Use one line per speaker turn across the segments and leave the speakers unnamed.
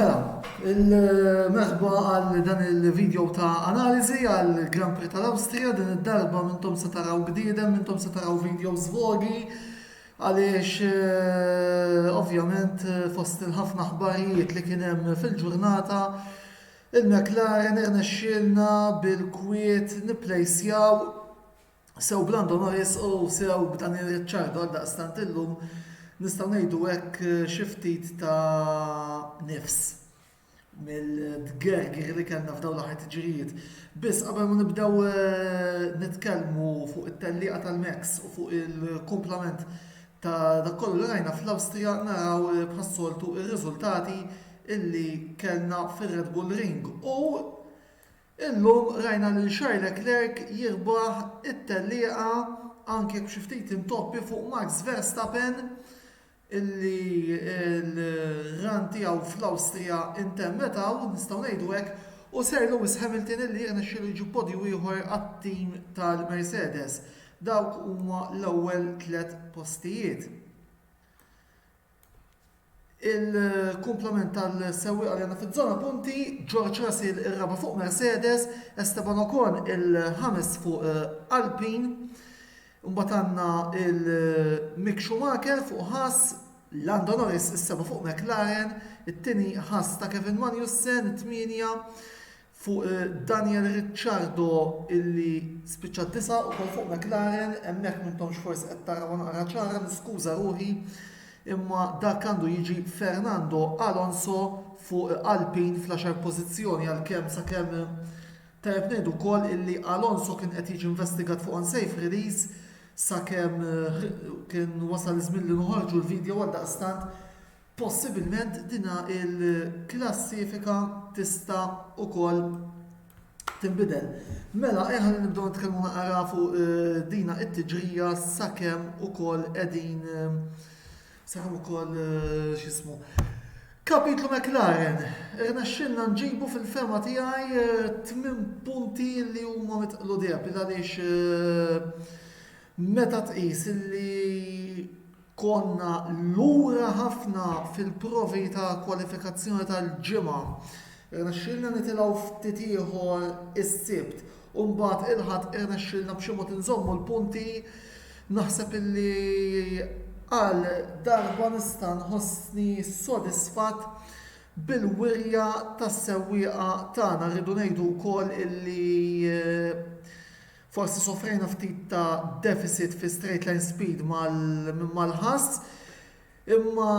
Mela, il-merħba għal dan il-video ta' analizi għal Grand Prix tal-Awstrija, din id-darba mintom se taraw gdidem, mintom se taraw video zvogi, għaliex ovvjament fost il-ħafna ħbarijiet li kien hemm fil-ġurnata, il-McLaren irnexxielna bil-kwiet nipplejsjaw sew Lando Norris u sew b'Daniel Ricciardo għal daqstant illum nistgħu ngħidu hekk xi ftit ta' nifs mill-dgergir li kellna f'dawn l-aħħar tiġrijiet. Biss qabel ma nibdew nitkellmu fuq it-tellieqa tal-Max u fuq il-kumplament ta' dak kollu li rajna fl-Awstrija naraw bħas-soltu ir-riżultati illi kellna fir-Red Bull Ring. U illum rajna lil Charles Leclerc jirbaħ it-tellieqa anke b'xi ftit intoppi fuq Max Verstappen illi l-ran tiegħu fl-Awstrija intemmetaw, nistgħu ngħidu hekk, u Sir Lewis Hamilton illi jirnexxielu jiġu podju ieħor għat-tim tal-Mercedes. Dawk huma l-ewwel 3 postijiet. Il-kumplament tal-sewwieqa li għandna fiż-żona punti, George Russell ir-raba' fuq Mercedes, Esteban Ocon il-ħames fuq Alpine, mbagħad għandna il-Mick Schumacher fuq Haas, Lando Norris is-seba' fuq McLaren, it-tieni Haas ta' Kevin Magnussen, it-tminja fuq Daniel Ricciardo illi spiċċa t-tisa' ukoll fuq McLaren, hemmhekk m'intomx forsi qed taraw naqra ċara, niskuża ruħi, imma dak għandu jiġi Fernando Alonso fuq Alpine fl-10 pożizzjoni għalkemm sakemm tajjeb ngħidu wkoll illi Alonso kien qed jiġi investigat fuq unsafe release sakemm kien wasal iż-żmien li noħorġu l-video għal daqstant possibilment dina il-klassifika tista' ukoll tinbidel. Mela ejħa li nibdew nitkellmu naqra fuq dina t-tiġrija sakemm ukoll qegħdin sakemm ukoll x'ismu. Kapitlu McLaren, irnexxilna nġibu fil-fema tiegħi 8 punti li huma mitqlu deb għaliex meta tqis illi konna lura ħafna fil-provi ta' kwalifikazzjoni tal-ġimgħa. Irnexxilna nitilgħu ftit ieħor is-sibt u mbagħad ilħaq irnexxilna b'xi mod inżommu l-punti naħseb illi għal darba nista' nħossni sodisfatt bil-wirja tas-sewwieqa tagħna. Rridu ngħidu wkoll illi forsi sofrejna ftit ta' deficit fi straight line speed mal-Haas, imma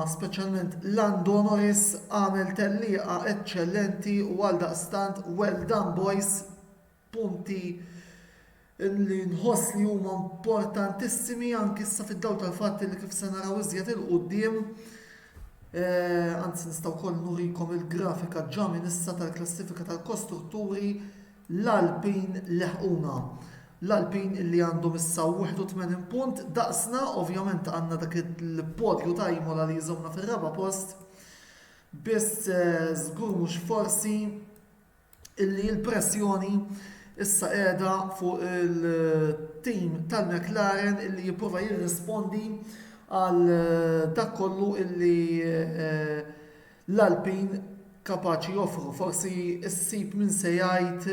speċjalment Lando Norris għamel tellieqa eċċellenti u għal daqstant well done boys, punti li nħoss li huma importantissimi anke issa fid-dawl tal-fatt li kif se naraw iżjed il-qudiem. Anzi nistgħu wkoll nurikom il-grafika ġa minn issa tal-klassifika tal-kostrutturi l-Alpine leħquna. L-Alpine li għandhom issa 81 punt, daqsna ovvjament għandna dak il-podju ta' Imola li jżomna fir-raba' post, biss żgur mhux forsi illi l-pressjoni issa qiegħda fuq il-tim tal-McLaren illi jipprova jirrispondi għal dak kollu illi l-Alpine kapaċi joffru. Forsi issib min se jgħid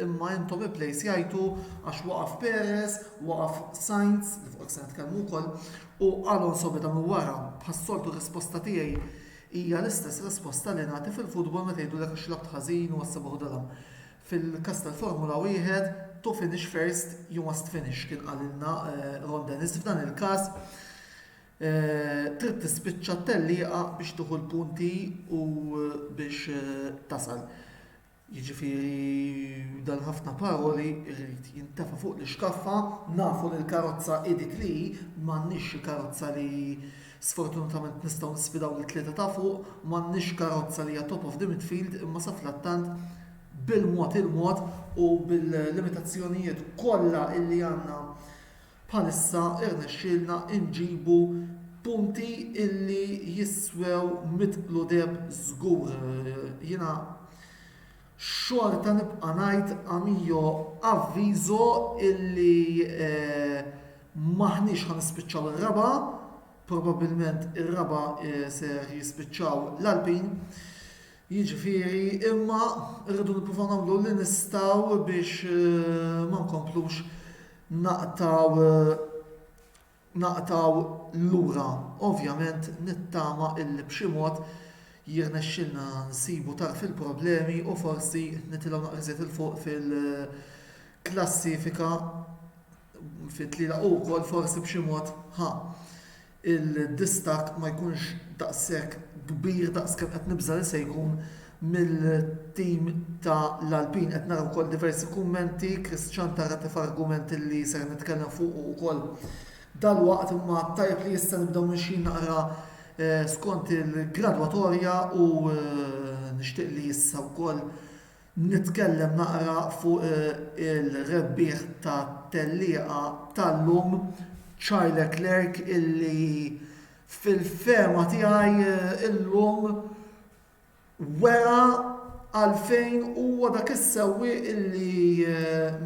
imma intom ipplejsjajtu għax waqaf Perez, waqaf Sainz, li fuq se nitkellmu wkoll, u Alonso beda minn wara. Bħas-soltu risposta tiegħi hija l-istess risposta li nagħti fil-futbol meta jgħidulek għax labt ħażin u għassabaħ dalam. Fil-każ tal-Formula 1 to finish first you must finish kien qalilna Ron Dennis. F'dan il-każ trid tispiċċa t-tellieqa biex tieħu l-punti u biex tasal. Jiġifieri dan ħafna paroli jrid jintefa' fuq l-iskaffa, nafu li l-karozza dik li m'għandniex karozza li sfortunatament nistgħu nisfidaw l-tlieta ta' fuq, m'għandniex karozza li hija top of the midfield, imma sa fl-attant bil-mod il-mod u bil-limitazzjonijiet kollha illi għandna bħalissa irnexxielna nġibu punti illi jiswew mitqlu deb żgur. Jiena xorta nibqa' ngħid amijo avviżo illi maħniex ħanispiċċaw ir-raba' probabbilment ir-raba ser jispiċċaw l-Alpin. Jiġifieri imma rridu nippruvaw nagħmlu li nistgħu biex ma nkomplux naqtaw lura. Ovvjament nittama illi b'xi mod jirnexxilna nsibu tarf il-problemi u forsi nitilgħu naqriżiet il-fuq fil-klassifika fit-tliela wkoll forsi b'xi mod il-distak ma jkunx daqshekk kbir daqskemm qed nibża li se jkun mill-tim ta' l-Alpin. Qed naraw ukoll diversi kummenti, Kristjan tarratif argumenti li ser nitkellem fuq ukoll dalwaqt imma tajjeb li issa nibdew mixin naqra skont il-gradwatorja u nixtieq li issa wkoll nitkellem naqra fuq il-rebbieħ ta' tellieqa tal-lum Charles Leclerc illi fil-fema tiegħi illum wera għalfejn huwa dak is-sewwi illi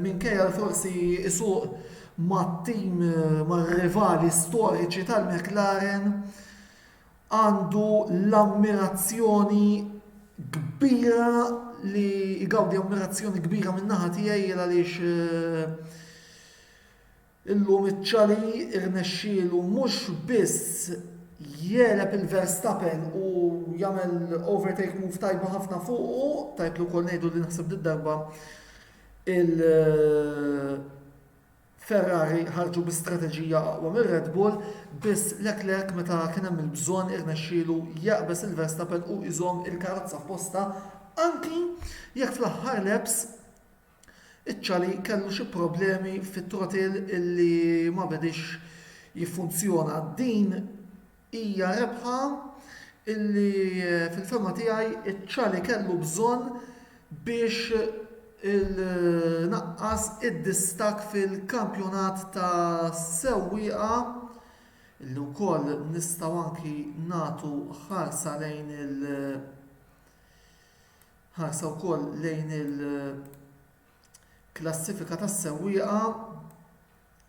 minkejja forsi isuq mat-tim mar-rivali storiċi tal-McLaren għandu l-ammirazzjoni kbira li jgawdi ammirazzjoni kbira min-naħa tiegħi għaliex illum iċ-ċali irnexxielu mhux biss jeleb il-Verstappen u jagħmel overtake move tajba ħafna fuqu, tajb li wkoll ngħidu li naħseb darba Ferrari ħarġu bi-strateġija aqwa mir-Red Bull, biss Leclerc meta kien hemm il-bżonn irnexxielu jaqbes il-Verstappen u iżomm il-karozza f'posta anki jekk fl-aħħar laps iċ-ċali kellu xi problemi fit-trotil illi ma bedix jiffunzjona. Din hija rebħa illi fil-fema tiegħi iċ-ċali kellu bżonn biex naqqas id-distak fil-kampjonat ta' sewwieqa illi wkoll nistgħu anki nagħtu ħarsa lejn ħarsa wkoll lejn il-klassifika tas-sewwieqa,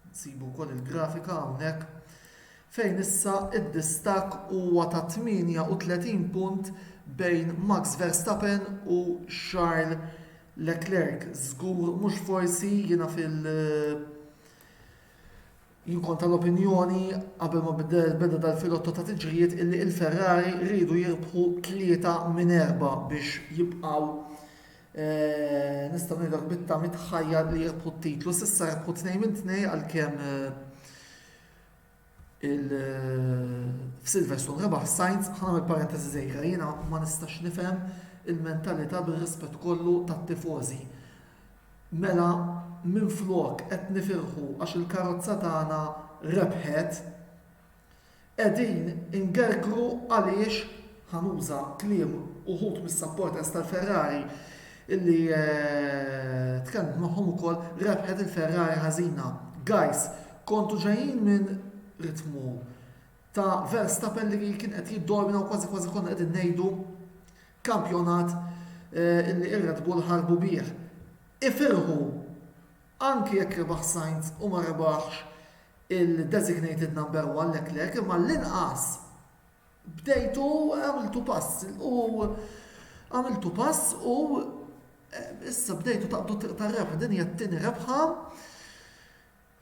nsibu wkoll il-grafika hawnhekk fejn issa id-distak huwa ta' 38 punt bejn Max Verstappen u Charles Leclerc. Żgur mhux forsi jiena jinkun tal-opinjoni qabel ma beda dal-filotto ta' tiġrijiet illi il-Ferrari rridu jirbħu 3 minn 4 biex jibqgħu nistgħu ngħidu bitta mitħajjal li jirbħu t-titlu. S'issa rebħu 2 minn 2 għalkemm Silverstone rebaħ Sainz. Ħanagħmel parentesi żgħira, jiena ma nistax nifhem il-mentalità bir-rispett kollu tat-tifożi. Mela minflok qed nifirħu għax il-karozza tagħna rebħet, qegħdin ingergru għaliex ħanuża kliem uħud mis-supporters tal-Ferrari illi tkellmet magħhom ukoll rebħet il-Ferrari ħażina. Guys, kontu ġejjin minn ritmu ta' Verstappen li kien qed jiddomina u kważi konna qegħdin ngħidu kampjonat illi ir-Red Bull ħarbu bih. Ifirħu anki jekk rebaħ Sainz u ma rebaħx il-designated number 1 Leclerc, imma l-inqas bdejtu għamiltu pass u issa bdejtu taqbdu tiqta' rebħa. Din hija t-tieni rebħa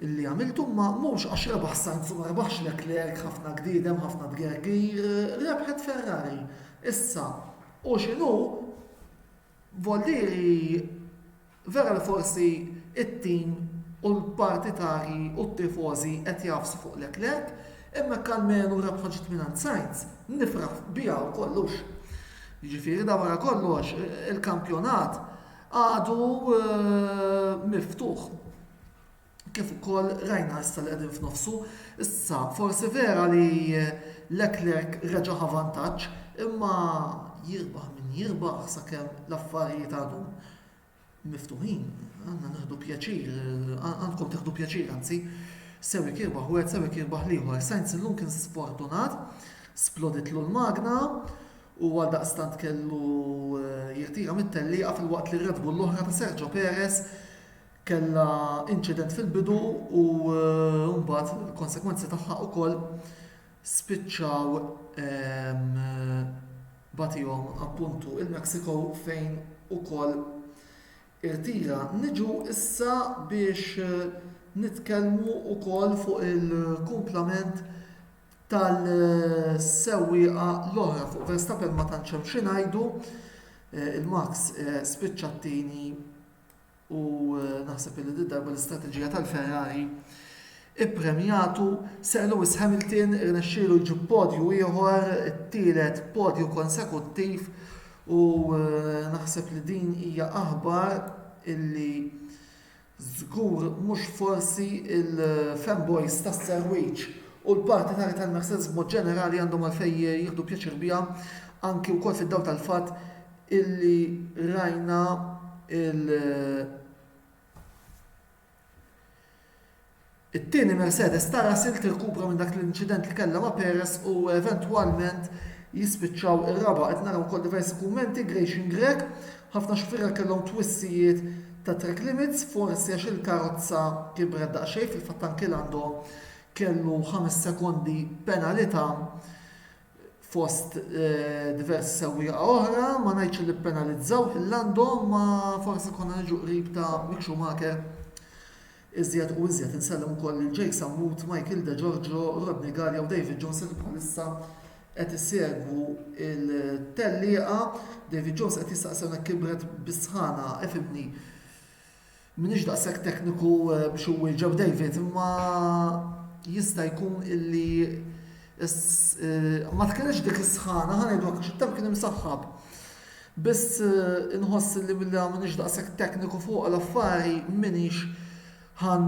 illi għamiltu ma mhux għax rebaħ Sainz u ma rebaħx Leclerc ħafna gdiedem, ħafna dgergir, rebħet Ferrari. Issa u x'inhu vollieri vera li forsi it-tim u l-partitari u t-tifożi qed jafsu fuq Leclerc, imma kalmenu rebħa ġiet minn Sainz. Nifraħ biha u kollux. Jiġifieri da wara kollox il-kampjonat għadu miftuħ. Kif ukoll rajna issa li qegħdin f'nofsu, issa forsi vera li Leclerc reġa' vantaġġ, imma jirbaħ min jirbaħ sakemm l-affarijiet għadhom miftuħin. Għandna nieħdu pjaċir, għandkom tieħdu pjaċir anzi, sewi kirbaħ wieħed sewi kirbaħ ieħor. Sainz illum kien sfortunat, sploditlu l-magna u għaldaqstant kellu jirtira mit-tellieqa fil-waqt li Red Bull l-oħra ta' Sergio Perez kellha incident fil-bidu u mbagħad il-konsekwenzi tagħha wkoll spiċċaw batihom appuntu il-Mexico fejn ukoll irtira. Niġu issa biex nitkellmu ukoll fuq il-kumplament tal-sewwieqa l-oħra fuq Verstappen ma tantx hemm xi ngħidu. Il-Max spiċċa t-tieni u naħseb li darba l-istrateġija tal-Ferrari ippremjatu Sir Lewis Hamilton irnexxielu jġib podju ieħor, it-tielet podju konsekuttiv u naħseb li din hija aħbar illi żgur mhux forsi il-fanboys tas-serwiċ u l-partitari tal-Mercedes b'mod ġenerali għandhom għalfejn jieħdu pjaċir biha anki wkoll fid-dawl tal-fatt illi rajna it-tieni Mercedes tara sil tirkupra minn dak l-inċident li kellha ma' Perez u eventwalment jispiċċaw ir-raba' qed naraw ukoll diversi kummenti Grayson Grek, ħafna xfirra kellhom twissijiet ta' track limits, forsi għax il-karozza kibret daqsxejn fil-fatt anke Lando kellu 5 sekondi penalità fost diversi sewwieqa oħra, ma ngħidx li penalizzaw il-Lando ma forsi konna niġu qrib ta' Mick Schumacher iżjed u iżjed insellem ukoll il-Jake Samut, Michael De Giorgio, Rodney Gallia u David Jones li bħalissa qed isegwu il-tellieqa. David Jones qed jistaqsewna kibret bisħana ifhimni. Minix daqshekk tekniku biex wieġeb David, imma jista' jkun illi ma tkienx dik is-sħana ħanejdu għax it-temp kien imsaħħab. Biss inħoss li milli minix daqshekk tekniku fuq l-affari minix ħan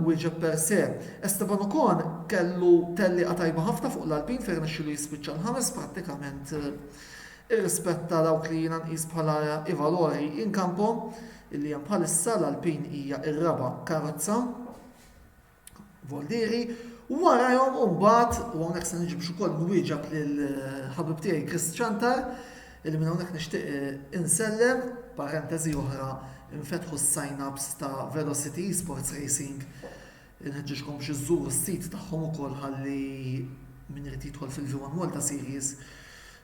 wieġeb per se. Esteban Ocon kellu tellieqa tajba ħafna fuq l-Alpin fejn irnexxielu jispiċċa l-ħames prattikament irrispetta dawk li jiena nqis bħala i-valori in kampo illi hemm bħalissa l-Alpin hija r-raba' karozza Voldieri u warahom u mbagħad u hawnhekk se niġib ukoll nwieġeb lill-ħabib tiegħi Chris Chantar illi minn hawnhekk nixtieq insellem parentesi oħra infetħu s-sign-ups ta' Velocity Sports Racing. Nħeġġiġkom biex iżżuru s-sit tagħhom ukoll ħalli min irid jidħol fil-V1 Malta Series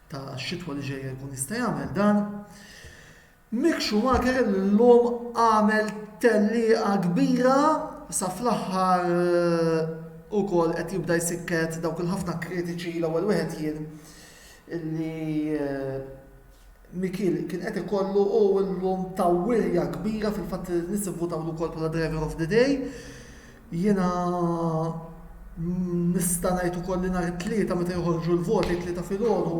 ta' x-xitwa li ġejja jkun jista' jagħmel dan. Mick Schumacher illum għamel tellieqa kbira sa fl-aħħar ukoll qed jibda jsikket dawk il-ħafna kritiċi l-ewwel wieħed jien illi Mikil kien qed ikollu u llum tawwirja kbira fil-fatt nies ivvutawlu wkoll bħala Driver of the Day. Jiena nista' ngħid ukoll li nhar it-tlieta meta joħorġu l-voti tlieta filgħodu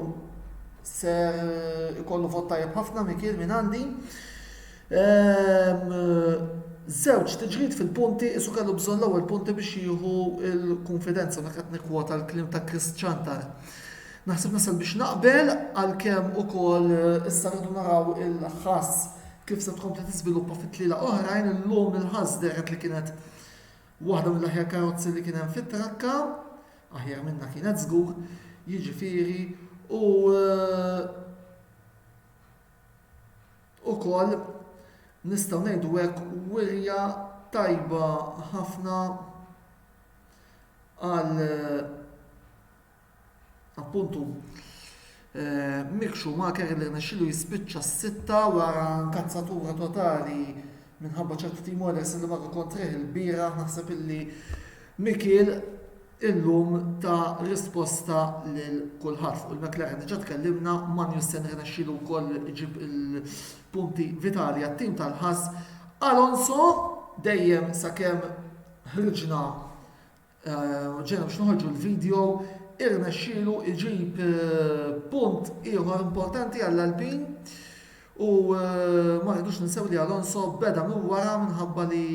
ser ikollu vot tajjeb ħafna Mikil minn għandi. Żewġ tiġrid fil-punti isu kellu bżonn l-ewwel punti biex jieħu l-konfidenza dak qed nikkwota l-kliem ta' Chris Chantar. Naħseb nasal biex naqbel għalkemm ukoll issa rridu naraw il-ħass kif se tkompli tiżviluppa fit-tliela oħrajn illum il-ħasder li kienet waħda mill-aħjar karozzi li kien hemm fit-trakka, aħjar minnha kienet żgur, jiġifieri u ukoll nistgħu ngħidu hekk wirja tajba ħafna għal appuntu Mick Schumacher li rnexxielu jispiċċa s-sitta wara nkazzatura totali minħabba ċertu team orders li marru kontrih il-bira. Naħseb illi Mikil illum ta' risposta lil kulħadd fuq il-McLaren. Diġà tkellimna Magnussen rnexxielu wkoll iġib il-punti vitali għat-tim tal-ħass. Alonso dejjem sakemm ħriġna ġejna biex noħorġu l-video irnexxielu iġib punt ieħor importanti għall-Alpin u ma rridux ninsew li Alonso beda minn wara minħabba li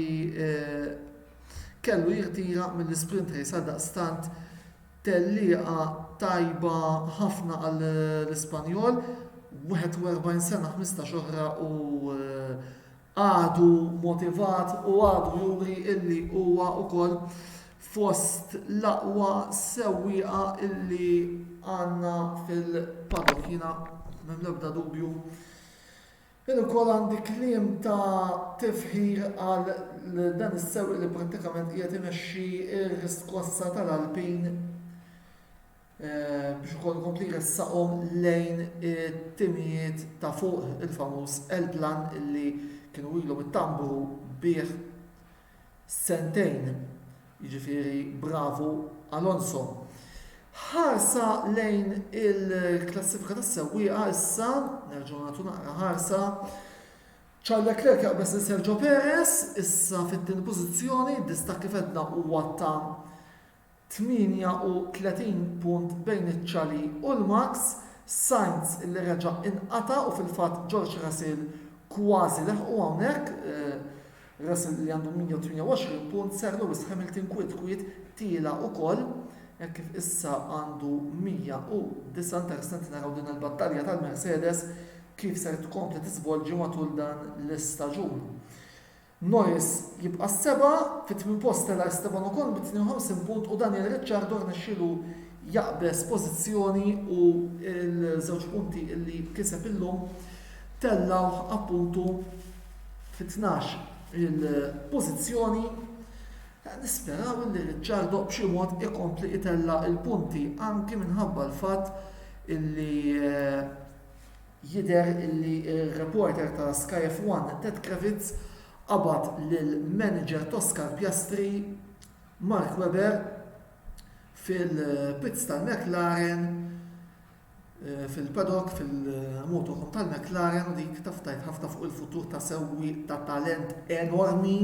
kellu jirtira mill-sprint race għal daqstant tellieqa tajba ħafna għall-Ispanjol 41 sena 15 oħra u għadu motivat u għadu juri illi huwa wkoll fost l-aqwa sewwieqa illi għandna fil-paddock jiena m'hemm l-ebda dubju. Il-ukoll għandi kliem ta' tifħir għal dan is-sewwieq li prattikament qiegħed imexxi r-riskossa tal-Alpin. Qiegħed jagħmel xogħol tajjeb ħafna. Qiegħed jagħmel xogħol tajjeb ħafna. Qiegħed jagħmel xogħol tajjeb ħafna. Qiegħed jagħmel xogħol tajjeb ħafna. Qiegħed jagħmel xogħol tajjeb ħafna. biex ukoll kompli ressaqhom lejn it-timijiet ta' fuq il-famuż El-Plan illi kienu ilhom it-tambru bih sentejn. Jiġifieri bravo Alonso. Ħarsa lejn il-klassifika tas-sewwieqa issa, nerġgħu nagħtu naqra ħarsa. Charles Leclerc jaqbes lil Sergio Perez, issa fit-tieni pożizzjoni, distak kif edna huwa ta' 38 punt bejn iċ-Ċali u l-Max. Sainz illi reġa' inqata' u fil-fatt George Russell kważi leħqu hawnhekk. Russell li għandu 128 punt, Sir Lewis Hamilton kwiet tila wkoll. Jekk kif issa għandu 109. Interessanti naraw din il-battalja tal-Mercedes kif ser tkompli tisvolġi matul dan l-istaġun. Norris jibqa' s-seba' fit-tmien post tela Esteban Ocon b'52 punt u Daniel Ricciardo rnexxielu jaqbes pożizzjoni u l-żewġ punti li kiseb illum tellgħu appuntu fit-12 il-pożizzjoni. Nisperaw li Ricciardo b'xi mod ikompli itella il-punti anki minħabba l-fatt illi jidher illi il-reporter ta' Sky F1 Ted Kravitz qabad lill-manager Oscar Piastri Mark Webber fil-pits tal-McLaren fil-paddock fil-motorhome tal-McLaren u dik taftajt ħafna fuq il-futur ta' sewwieq ta' talent enormi.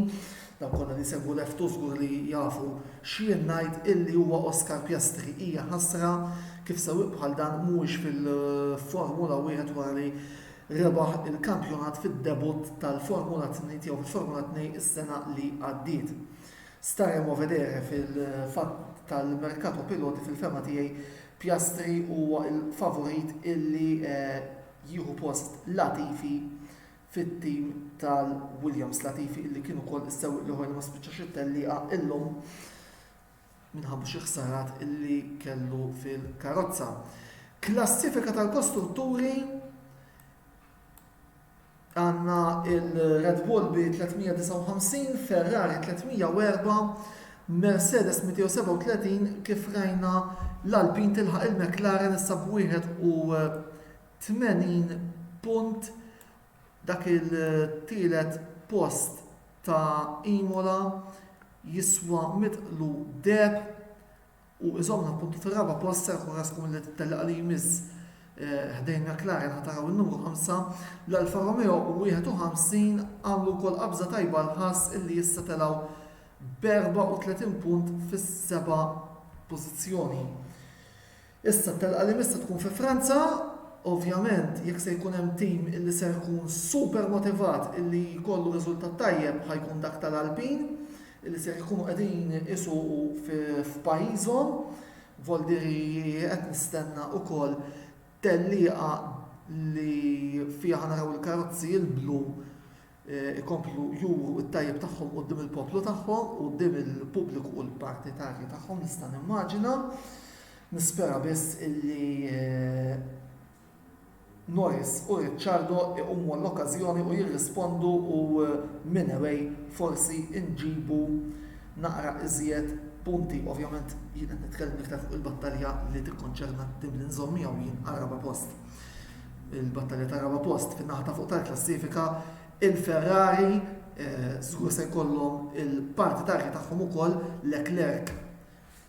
Daw kollha li segwu leftu żgur li jafu x'jien ngħid illi huwa Oscar Piastri hija ħasra kif sewwieq bħal dan mhuwiex fil-Formula 1 wara li rebaħ il-kampjonat fid-debut tal-Formula 2 tiegħu fil-Formula 2 is-sena li għaddiet. Staremo vedere fil-fatt tal-merkato piloti fil-fema tiegħi Piastri huwa l-favorit illi jieħu post Latifi fit-tim tal-Williams. Latifi illi kienu kol is-sewwieq li ma spiċċax it-tellieqa illum minħabba xi ħsarat illi kellu fil-karozza. Klassifika tal-kostrutturi għandna il-Red Bull bi 359, Ferrari 304, Mercedes 237 kif rajna l-Alpine tilħaq il-McLaren issa b'81 punt. Dak il-tielet post ta' Imola jiswa mitqlu deb u iżomna puntu fil-raba post serħu raskum li t-telqa li jmiss ħdejn McLaren ħataraw il-numru 5 l-Alfa Romeo u 51 għamlu kol qabża tajba l-ħass illi jissa telaw b'34 punt fis-seba' pożizzjoni. Issa t-telqa li missa tkun fi Franza. Ovvjament, jekk se jkun hemm tim illi se jkun super motivat illi jkollu riżultat tajjeb ħajkun dak tal-Alpin, illi se jkunu qegħdin isu f'pajjiżhom, voldiri qed nistenna wkoll tellieqa li fiha naraw il-karozzi il-blu ikomplu juru t-tajjeb tagħhom quddiem il-poplu tagħhom, quddiem il-pubbliku u l-partitarji tagħhom nista' nimmaġina. Nispera biss illi Norris u Ricciardo iqummu l-okkażjoni u jirrispondu u minaway forsi inġibu naqra iżjed punti. Ovvjament jien qed nitkellem iktar fuq il-battalja li tikkonċerna tim li nżomm miegħu jien għar-raba post. Il-battalja ta' raba post fin-naħa ta' fuq tal-klassifika il-Ferrari żgur se jkollhom il-partitarji tagħhom ukoll Leclerc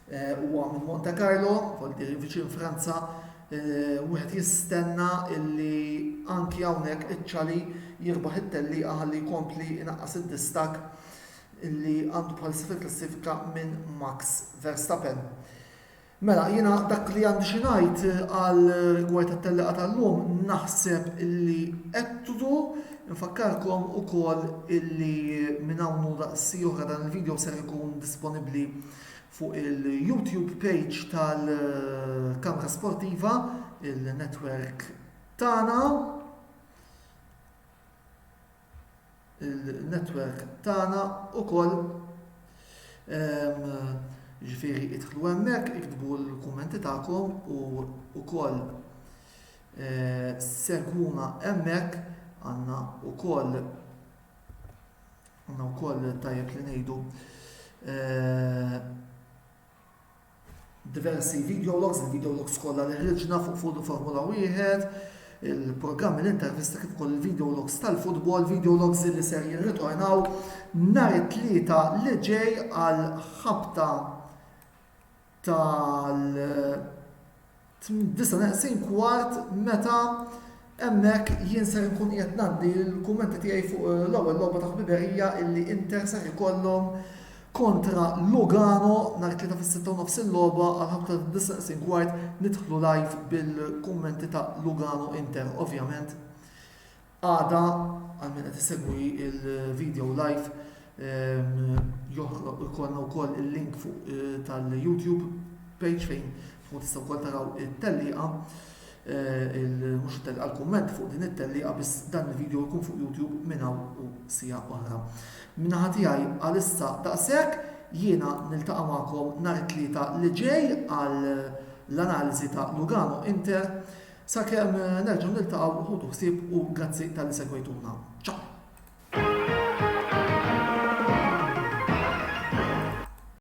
huwa minn Monte Carlo, voltieri viċin Franza. Wieħed jistenna illi anki hawnhekk iċ-Ċali jirbaħ it-tellieqa ħalli jkompli inaqqas id-distak illi għandu bħalissa fil-klassifika minn Max Verstappen. Mela, jiena dak li għandi xi ngħid għal rigward tat-tellieqa tal-lum naħseb illi qed infakkarkom ukoll illi minn hawn daqsi oħra dan il-video ser ikun disponibbli fuq il-YouTube page tal-Kamra Sportiva, il-network tagħna. Il-network tagħna ukoll ġifieri idħlu hemmhekk, iktbu l-kummenti tagħkom u wkoll segwuna hemmhekk għandna wkoll tajjeb li ngħidu diversi videologs, il-videologs kollha li ħriġna fuq Formula 1, il-programmi l-intervista kif ukoll il-videologs tal-futbol, videologs li ser jirritornaw nhar it-tlieta li ġej għal ħabta tal-9:15 meta hemmhekk jien ser nkun qiegħed ngħaddi l-kummenti tiegħi fuq l-ewwel logħba ta' ħbiberija illi Inter ser ikollhom kontra Lugano nhar it-tlieta fis-6:30 il-logħba għal ħabta tal-9:15 nidħlu live bil-kummenti ta' Lugano Inter. Ovvjament għada għal min qed isegwi il-video live ikollna wkoll il-link fuq tal-YouTube page fejn tkun tistgħu wkoll taraw it-tellieqa mhux it-tellieqa l-kumment fuq din it-tellieqa biss dan il-video jkun fuq YouTube minn hawn u sija oħra. Min-naħa tiegħi għalissa daqshekk jiena niltaqa' magħkom nhar it-tlieta li ġej għal l-analiżi ta' Lugano Inter sakemm nerġgħu niltaqgħu ħudu ħsieb u grazzi tal-li segwejtuna. Ciao!